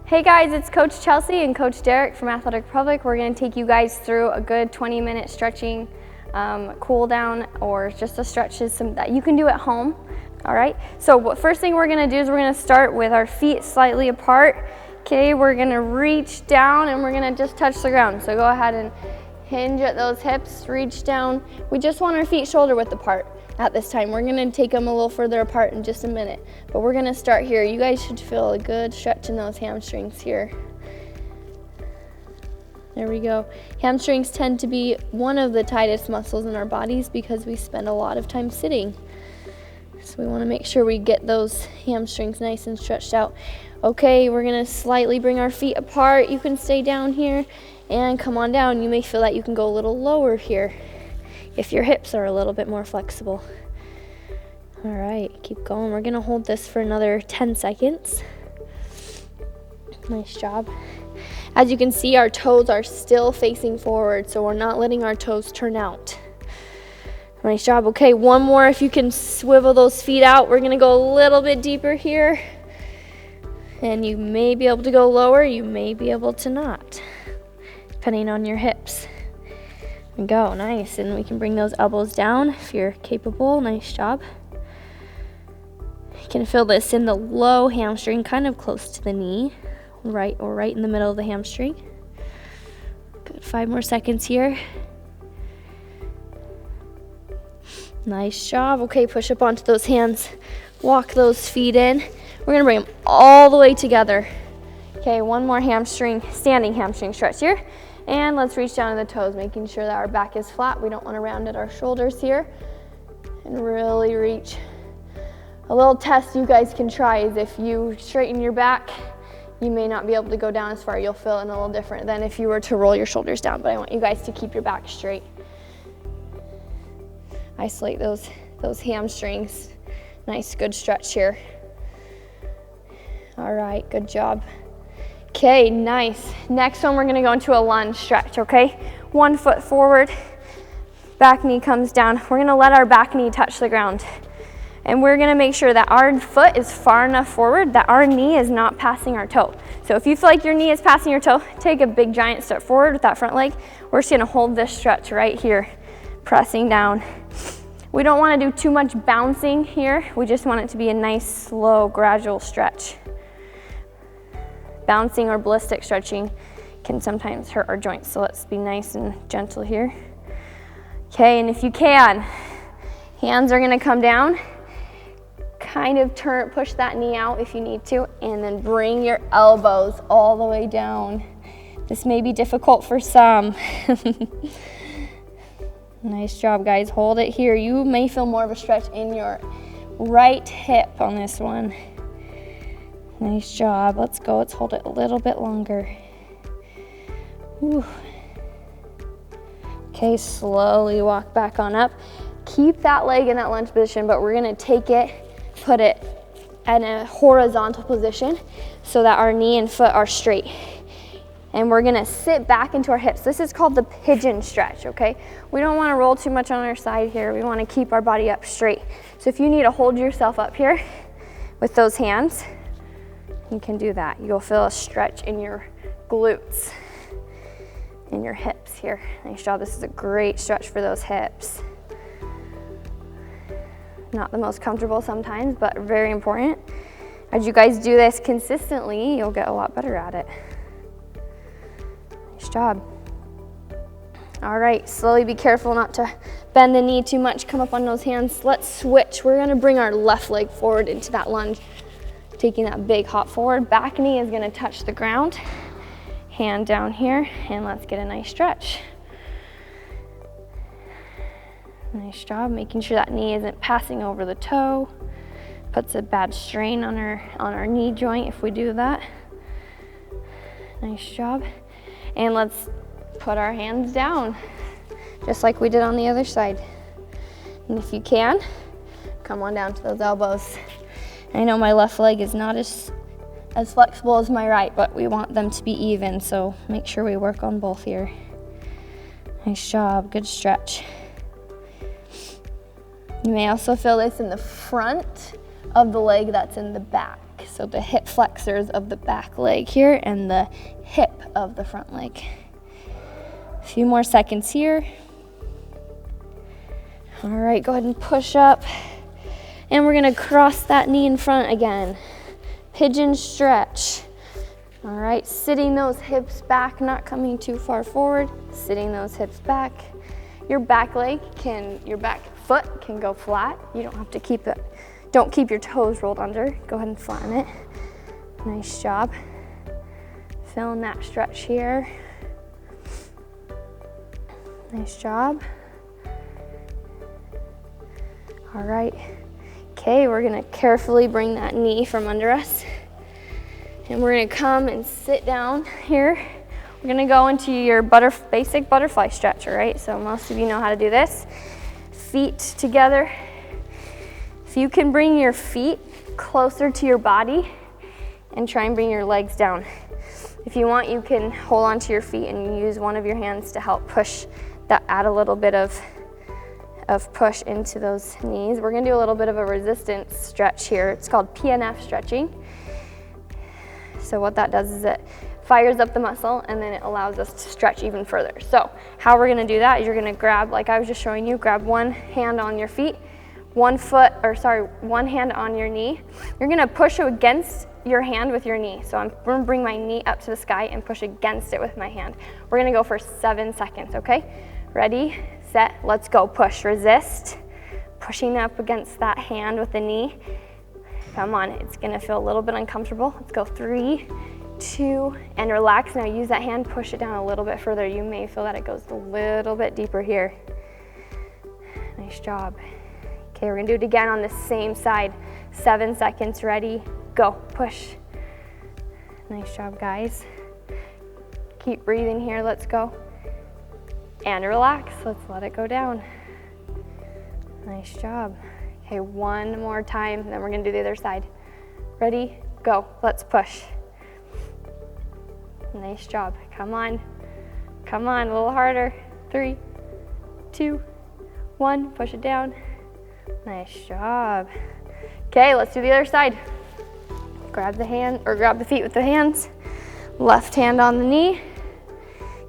Hey guys, it's Coach Chelsea and Coach Derek from Athletic Republic. We're going to take you guys through a good 20-minute stretching cool down, or just a stretches that you can do at home. All right, so first thing we're going to do is we're going to start with our feet slightly apart. Okay, we're going to reach down and we're going to just touch the ground. So go ahead and hinge at those hips, reach down. We just want our feet shoulder width apart at this time. We're gonna take them a little further apart in just a minute, but we're gonna start here. You guys should feel a good stretch in those hamstrings here. There we go. Hamstrings tend to be one of the tightest muscles in our bodies because we spend a lot of time sitting. So we wanna make sure we get those hamstrings nice and stretched out. Okay, we're gonna slightly bring our feet apart. You can stay down here and come on down. You may feel that you can go a little lower here if your hips are a little bit more flexible. All right, keep going. We're gonna hold this for another 10 seconds. Nice job. As you can see, our toes are still facing forward, so we're not letting our toes turn out. Nice job. Okay, one more. If you can swivel those feet out, we're gonna go a little bit deeper here. And you may be able to go lower, you may be able to not, depending on your hips. There we go, nice. And we can bring those elbows down if you're capable. Nice job. You can feel this in the low hamstring, kind of close to the knee, right in the middle of the hamstring. Good, 5 more seconds here. Nice job. Okay, push up onto those hands. Walk those feet in. We're gonna bring them all the way together. Okay, one more hamstring, standing hamstring stretch here. And let's reach down to the toes, making sure that our back is flat. We don't want to round at our shoulders here. And really reach. A little test you guys can try is if you straighten your back, you may not be able to go down as far. You'll feel it a little different than if you were to roll your shoulders down, but I want you guys to keep your back straight. Isolate those hamstrings. Nice, good stretch here. All right, good job. Okay, nice. Next one, we're gonna go into a lunge stretch, okay? 1 foot forward, back knee comes down. We're gonna let our back knee touch the ground. And we're gonna make sure that our foot is far enough forward that our knee is not passing our toe. So if you feel like your knee is passing your toe, take a big giant step forward with that front leg. We're just gonna hold this stretch right here, pressing down. We don't wanna do too much bouncing here. We just want it to be a nice, slow, gradual stretch. Bouncing or ballistic stretching can sometimes hurt our joints, so let's be nice and gentle here. Okay, and if you can, hands are gonna come down, kind of push that knee out if you need to, and then bring your elbows all the way down. This may be difficult for some. Nice job, guys. Hold it here. You may feel more of a stretch in your right hip on this one. Nice job. Let's go. Let's hold it a little bit longer. Whew. Okay, slowly walk back on up. Keep that leg in that lunge position, but we're gonna take it, put it in a horizontal position so that our knee and foot are straight. And we're gonna sit back into our hips. This is called the pigeon stretch, okay? We don't wanna roll too much on our side here. We wanna keep our body up straight. So if you need to hold yourself up here with those hands, you can do that. You'll feel a stretch in your glutes, in your hips here. Nice job. This is a great stretch for those hips. Not the most comfortable sometimes, but very important. As you guys do this consistently, you'll get a lot better at it. Nice job. All right, slowly be careful not to bend the knee too much. Come up on those hands. Let's switch. We're gonna bring our left leg forward into that lunge. Taking that big hop forward, back knee is gonna touch the ground. Hand down here, and let's get a nice stretch. Nice job, making sure that knee isn't passing over the toe. Puts a bad strain on our knee joint if we do that. Nice job. And let's put our hands down, just like we did on the other side. And if you can, come on down to those elbows. I know my left leg is not as flexible as my right, but we want them to be even, so make sure we work on both here. Nice job, good stretch. You may also feel this in the front of the leg that's in the back. back. So the hip flexors of the back leg here and the hip of the front leg. A few more seconds here. All right, go ahead and push up. And we're gonna cross that knee in front again. Pigeon stretch. All right, sitting those hips back, not coming too far forward, sitting those hips back. Your back foot can go flat. You don't have to keep it, don't keep your toes rolled under. Go ahead and flatten it. Nice job. Feeling that stretch here. Nice job. All right. Okay, we're gonna carefully bring that knee from under us. And we're gonna come and sit down here. We're gonna go into your basic butterfly stretch, all right? So most of you know how to do this. Feet together. If you can bring your feet closer to your body and try and bring your legs down. If you want, you can hold onto your feet and use one of your hands to help push that, add a little bit of push into those knees. We're gonna do a little bit of a resistance stretch here. It's called PNF stretching. So what that does is it fires up the muscle and then it allows us to stretch even further. So how we're gonna do that is you're gonna grab, like I was just showing you, grab one hand on your feet, one hand on your knee. You're gonna push against your hand with your knee. So I'm gonna bring my knee up to the sky and push against it with my hand. We're gonna go for 7 seconds, okay? Ready, set, let's go. Push, resist, pushing up against that hand with the knee. Come on, it's gonna feel a little bit uncomfortable. Let's go 3, 2, and relax. Now use that hand, push it down a little bit further. You may feel that it goes a little bit deeper here. Nice job. Okay, we're gonna do it again on the same side. 7 seconds, ready, go, push. Nice job, guys. Keep breathing here, let's go. And relax, let's let it go down. Nice job. Okay, one more time, then we're gonna do the other side. Ready, go, let's push. Nice job, come on, a little harder. 3, 2, 1, push it down. Nice job. Okay, let's do the other side. Grab the feet with the hands. Left hand on the knee.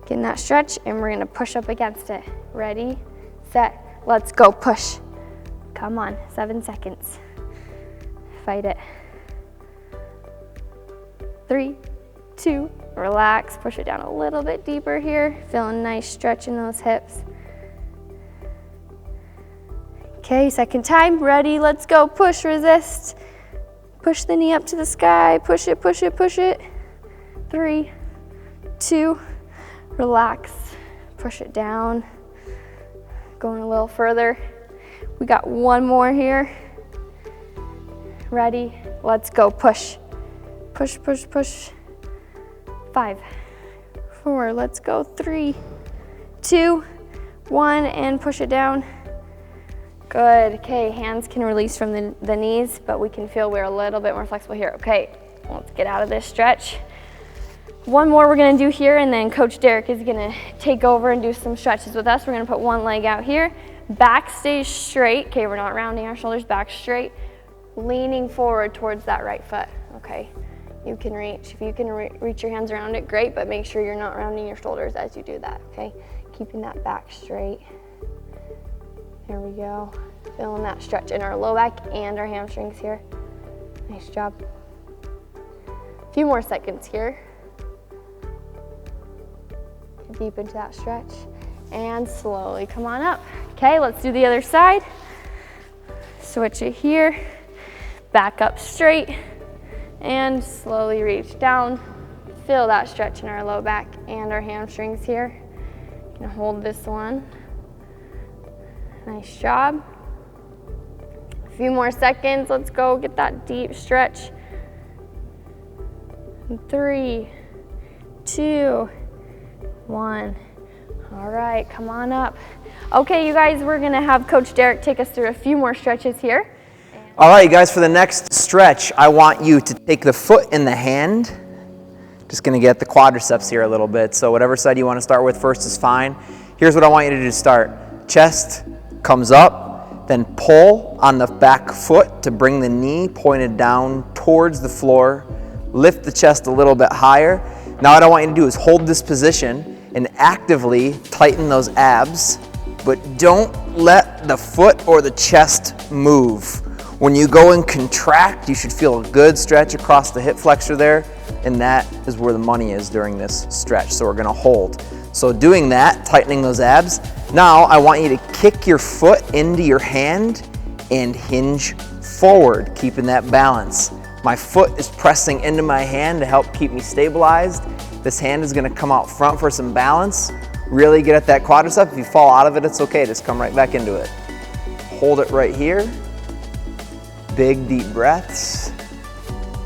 Getting that stretch, and we're gonna push up against it. Ready, set, let's go, push. Come on, 7 seconds. Fight it. 3, 2, relax, push it down a little bit deeper here. Feeling a nice stretch in those hips. Okay, second time, ready, let's go, push, resist. Push the knee up to the sky, push it, push it, push it. 3, 2, relax, push it down. Going a little further. We got one more here. Ready, let's go, push. Push, push, push. 5, 4, let's go. 3, 2, 1, and push it down. Good, okay, hands can release from the knees, but we can feel we're a little bit more flexible here. Okay, let's get out of this stretch. One more we're gonna do here, and then Coach Derek is gonna take over and do some stretches with us. We're gonna put one leg out here, back stays straight. Okay, we're not rounding our shoulders, back straight, leaning forward towards that right foot. Okay, you can reach. If you can reach your hands around it, great, but make sure you're not rounding your shoulders as you do that, okay? Keeping that back straight. There we go. Feeling that stretch in our low back and our hamstrings here. Nice job. A few more seconds here. Deep into that stretch and slowly come on up. Okay, let's do the other side. Switch it here, back up straight and slowly reach down. Feel that stretch in our low back and our hamstrings here. Gonna hold this one. Nice job. A few more seconds, let's go get that deep stretch. 3, 2, 1. All right, come on up. Okay, you guys, we're gonna have Coach Derek take us through a few more stretches here. All right, you guys, for the next stretch, I want you to take the foot in the hand. Just gonna get the quadriceps here a little bit. So whatever side you wanna start with first is fine. Here's what I want you to do to start. Chest comes up, then pull on the back foot to bring the knee pointed down towards the floor. Lift the chest a little bit higher. Now what I want you to do is hold this position and actively tighten those abs, but don't let the foot or the chest move. When you go and contract, you should feel a good stretch across the hip flexor there, and that is where the money is during this stretch. So we're gonna hold. So doing that, tightening those abs. Now I want you to kick your foot into your hand and hinge forward, keeping that balance. My foot is pressing into my hand to help keep me stabilized. This hand is gonna come out front for some balance. Really get at that quadricep. If you fall out of it, it's okay, just come right back into it. Hold it right here. Big deep breaths.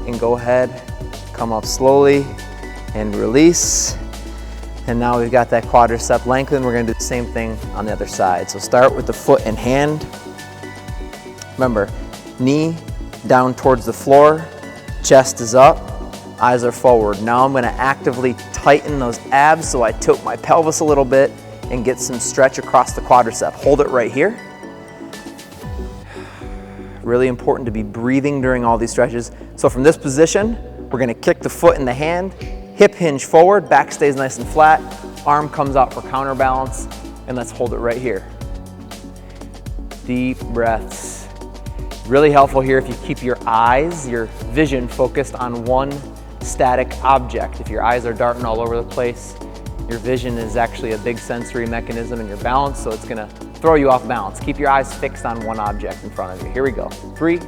And go ahead, come up slowly and release. And now we've got that quadricep lengthened. We're gonna do the same thing on the other side. So start with the foot and hand. Remember, knee down towards the floor, chest is up, eyes are forward. Now I'm gonna actively tighten those abs so I tilt my pelvis a little bit and get some stretch across the quadricep. Hold it right here. Really important to be breathing during all these stretches. So from this position, we're gonna kick the foot in the hand, hip hinge forward, back stays nice and flat, arm comes out for counterbalance, and let's hold it right here. Deep breaths. Really helpful here if you keep your eyes, your vision focused on one static object. If your eyes are darting all over the place, your vision is actually a big sensory mechanism in your balance, so it's gonna throw you off balance. Keep your eyes fixed on one object in front of you. Here we go. 3,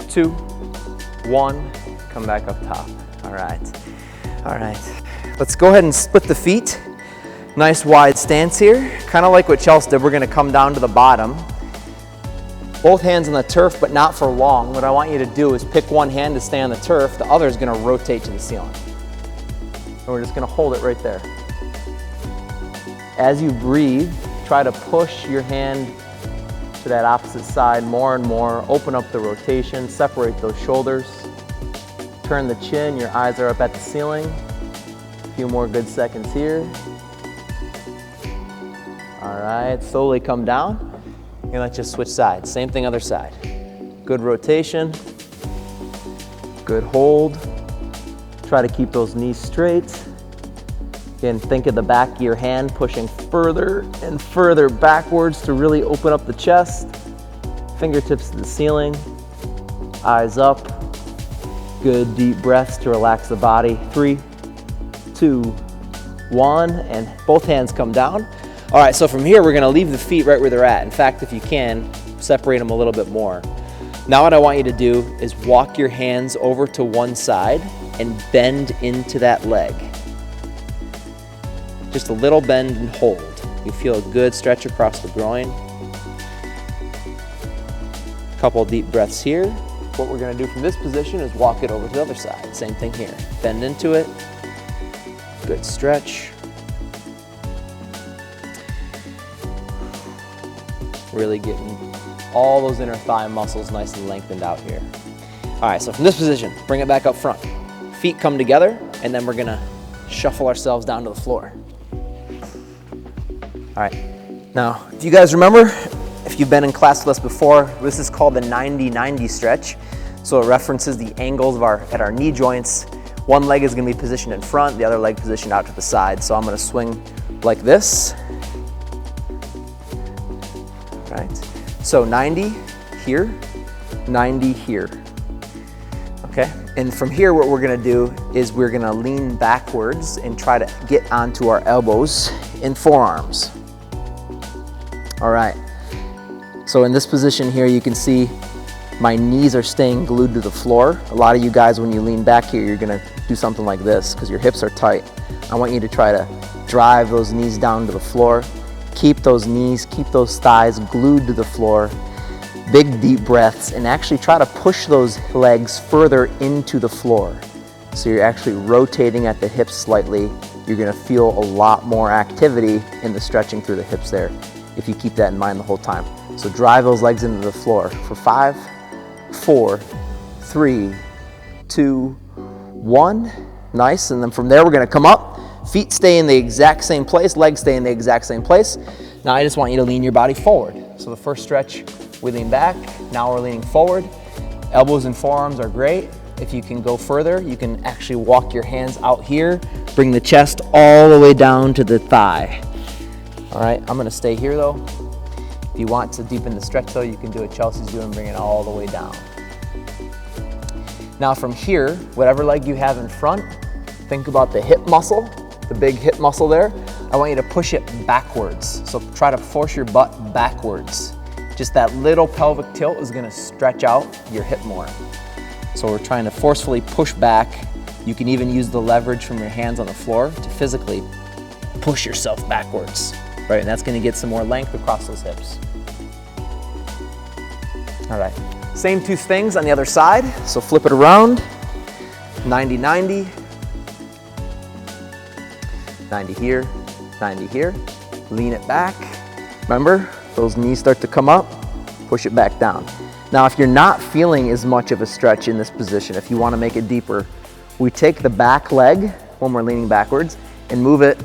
2, 1, come back up top. All right. Let's go ahead and split the feet. Nice wide stance here. Kind of like what Chelsea did, we're gonna come down to the bottom. Both hands on the turf, but not for long. What I want you to do is pick one hand to stay on the turf, the other is gonna rotate to the ceiling. And we're just gonna hold it right there. As you breathe, try to push your hand to that opposite side more and more. Open up the rotation, separate those shoulders. Turn the chin, your eyes are up at the ceiling. A few more good seconds here. All right, slowly come down. And let's just switch sides. Same thing, other side. Good rotation, good hold. Try to keep those knees straight. Again, think of the back of your hand pushing further and further backwards to really open up the chest. Fingertips to the ceiling, eyes up. Good deep breaths to relax the body. 3, 2, 1, and both hands come down. All right, so from here, we're gonna leave the feet right where they're at. In fact, if you can, separate them a little bit more. Now what I want you to do is walk your hands over to one side and bend into that leg. Just a little bend and hold. You feel a good stretch across the groin. Couple deep breaths here. What we're gonna do from this position is walk it over to the other side. Same thing here. Bend into it. Good stretch. Really getting all those inner thigh muscles nice and lengthened out here. All right, so from this position, bring it back up front. Feet come together, and then we're gonna shuffle ourselves down to the floor. All right, now, if you guys remember, if you've been in class with us before, this is called the 90-90 stretch. So it references the angles of at our knee joints. One leg is gonna be positioned in front, the other leg positioned out to the side. So I'm gonna swing like this. Right. So 90 here, 90 here. Okay, and from here what we're gonna do is we're gonna lean backwards and try to get onto our elbows and forearms. All right, so in this position here you can see my knees are staying glued to the floor. A lot of you guys, when you lean back here, you're gonna do something like this because your hips are tight. I want you to try to drive those knees down to the floor. Keep those knees, keep those thighs glued to the floor. Big deep breaths, and actually try to push those legs further into the floor. So you're actually rotating at the hips slightly. You're gonna feel a lot more activity in the stretching through the hips there if you keep that in mind the whole time. So drive those legs into the floor for 5, 4, 3, 2, 1. Nice, and then from there we're gonna come up. Feet stay in the exact same place, legs stay in the exact same place. Now I just want you to lean your body forward. So the first stretch, we lean back, now we're leaning forward. Elbows and forearms are great. if you can go further, you can actually walk your hands out here, bring the chest all the way down to the thigh. All right, I'm gonna stay here though. If you want to deepen the stretch though, you can do what Chelsea's doing, bring it all the way down. Now from here, whatever leg you have in front, think about the hip muscle, the big hip muscle there. I want you to push it backwards. So try to force your butt backwards. Just that little pelvic tilt is gonna stretch out your hip more. So we're trying to forcefully push back. You can even use the leverage from your hands on the floor to physically push yourself backwards, right? And that's gonna get some more length across those hips. All right, same two things on the other side. So flip it around, 90-90. 90 here, 90 here. Lean it back. Remember, those knees start to come up, push it back down. Now, if you're not feeling as much of a stretch in this position, if you want to make it deeper, we take the back leg when we're leaning backwards and move it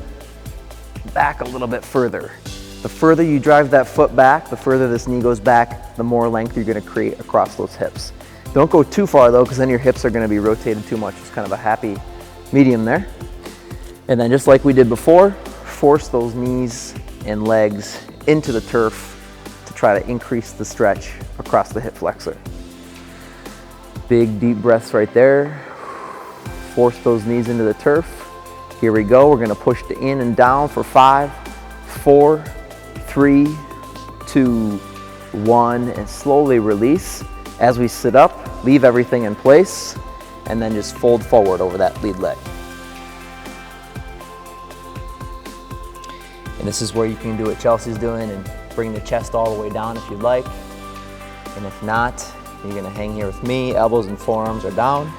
back a little bit further. The further you drive that foot back, the further this knee goes back, the more length you're going to create across those hips. Don't go too far though, because then your hips are going to be rotated too much. It's kind of a happy medium there. And then just like we did before, force those knees and legs into the turf to try to increase the stretch across the hip flexor. Big deep breaths right there. Force those knees into the turf. Here we go. We're gonna push the in and down for 5, 4, 3, 2, 1, and slowly release. As we sit up, leave everything in place, and then just fold forward over that lead leg. And this is where you can do what Chelsea's doing and bring the chest all the way down if you'd like. And if not, you're gonna hang here with me, elbows and forearms are down.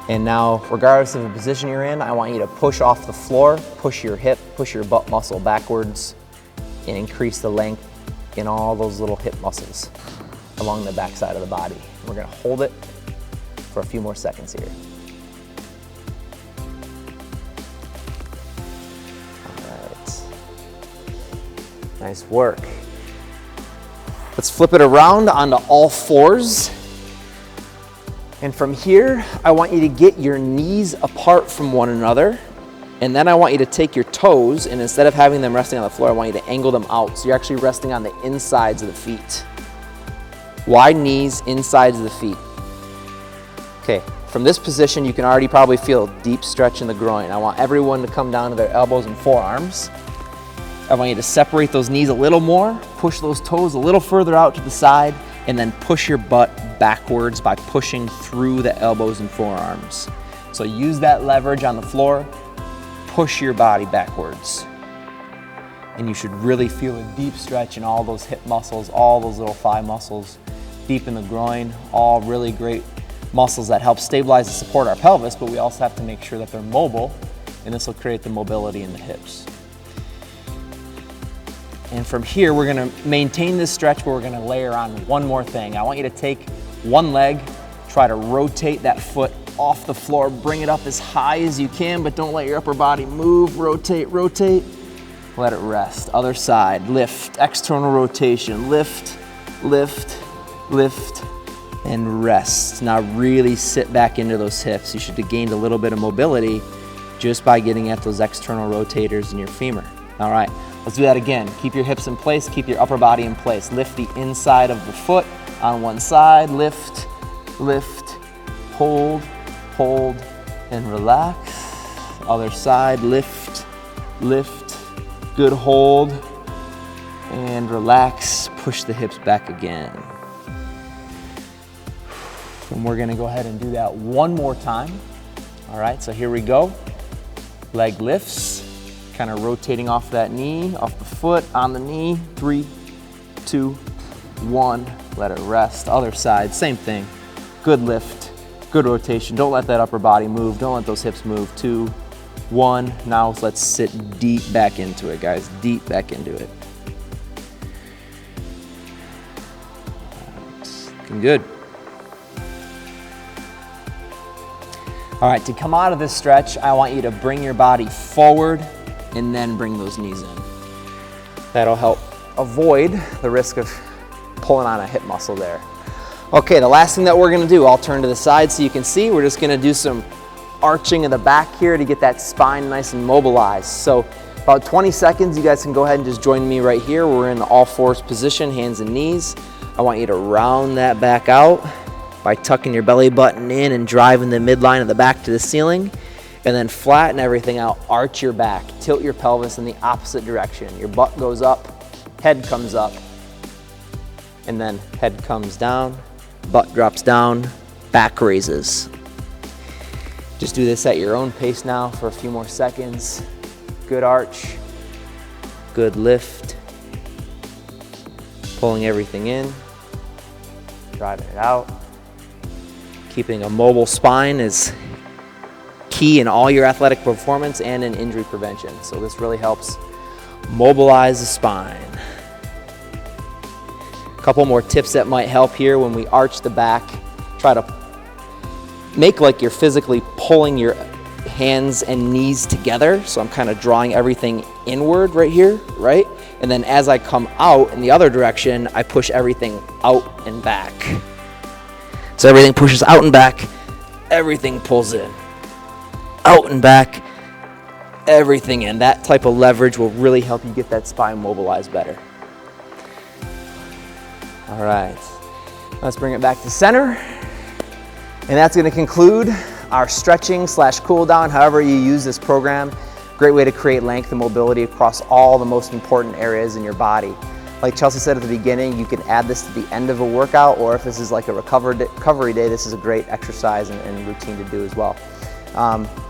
And now, regardless of the position you're in, I want you to push off the floor, push your hip, push your butt muscle backwards, and increase the length in all those little hip muscles along the back side of the body. We're gonna hold it for a few more seconds here. Nice work. Let's flip it around onto all fours. And from here, I want you to get your knees apart from one another. And then I want you to take your toes, and instead of having them resting on the floor, I want you to angle them out. So you're actually resting on the insides of the feet. Wide knees, insides of the feet. Okay, from this position, you can already probably feel a deep stretch in the groin. I want everyone to come down to their elbows and forearms. I want you to separate those knees a little more, push those toes a little further out to the side, and then push your butt backwards by pushing through the elbows and forearms. So use that leverage on the floor, push your body backwards. And you should really feel a deep stretch in all those hip muscles, all those little thigh muscles, deep in the groin, all really great muscles that help stabilize and support our pelvis, but we also have to make sure that they're mobile, and this will create the mobility in the hips. And from here, we're gonna maintain this stretch, but we're gonna layer on one more thing. I want you to take one leg, try to rotate that foot off the floor, bring it up as high as you can, but don't let your upper body move. Rotate, rotate, let it rest. Other side, lift, external rotation, lift, lift, lift, and rest. Now really sit back into those hips. You should have gained a little bit of mobility just by getting at those external rotators in your femur. All right. Let's do that again. Keep your hips in place, keep your upper body in place. Lift the inside of the foot on one side, lift, lift, hold, hold, and relax. Other side, lift, lift, good hold, and relax. Push the hips back again. And we're gonna go ahead and do that one more time. All right, so here we go. Leg lifts. Kind of rotating off that knee, off the foot, on the knee. 3, 2, 1. Let it rest. Other side, same thing. Good lift, good rotation. Don't let that upper body move. Don't let those hips move. 2, 1. Now let's sit deep back into it, guys. Deep back into it. Looking good. All right, to come out of this stretch, I want you to bring your body forward and then bring those knees in. That'll help avoid the risk of pulling on a hip muscle there. Okay, the last thing that we're gonna do, I'll turn to the side so you can see, we're just gonna do some arching of the back here to get that spine nice and mobilized. So about 20 seconds, you guys can go ahead and just join me right here. We're in the all fours position, hands and knees. I want you to round that back out by tucking your belly button in and driving the midline of the back to the ceiling, and then flatten everything out, arch your back, tilt your pelvis in the opposite direction. Your butt goes up, head comes up, and then head comes down, butt drops down, back raises. Just do this at your own pace now for a few more seconds. Good arch, good lift, pulling everything in, driving it out. Keeping a mobile spine is key in all your athletic performance and in injury prevention. So this really helps mobilize the spine. A couple more tips that might help here when we arch the back. Try to make like you're physically pulling your hands and knees together. So I'm kind of drawing everything inward right here, right? And then as I come out in the other direction, I push everything out and back. So everything pushes out and back, everything pulls in. Out and back, everything in. That type of leverage will really help you get that spine mobilized better. All right, let's bring it back to center. And that's gonna conclude our stretching / cool down, however you use this program. Great way to create length and mobility across all the most important areas in your body. Like Chelsea said at the beginning, you can add this to the end of a workout, or if this is like a recovery day, this is a great exercise and routine to do as well.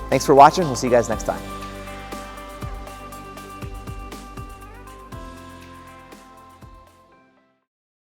Thanks for watching. We'll see you guys next time.